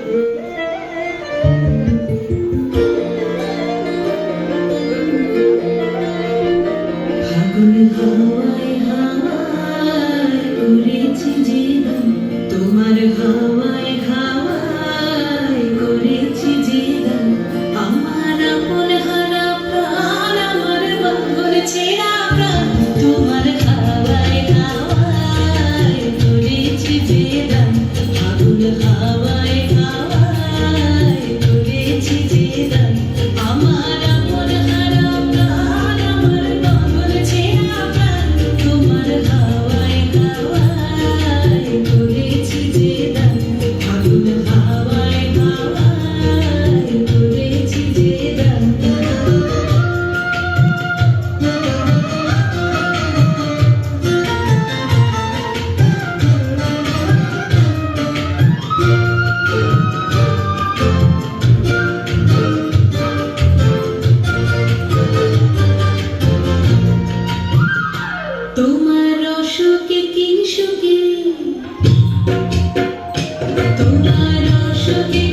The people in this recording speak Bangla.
ফাগুন হাওয়ায় হাওয়ায় করেছি জীবন, তোমার হাওয়ায় হাওয়ায় করেছি জীবন। আমার আপন হারা প্রাণ, আমার বন্ধুর ছেঁড়া প্রাণ, তোমার হাওয়ায় হাওয়ায় করেছি জীবন। ফাগুন হাওয়ায় হাওয়ায় করেছি জীবন। আমার আপন হারা প্রাণ, আমার বন্ধুর ছেঁড়া প্রাণ, তোমার হাওয়ায় হাওয়ায় করেছি জীবন। ফাগুন হাওয়ায় হাওয়ায় করেছি জীবন। তোমার অসুখে কি সুখে, তোমার অসুখে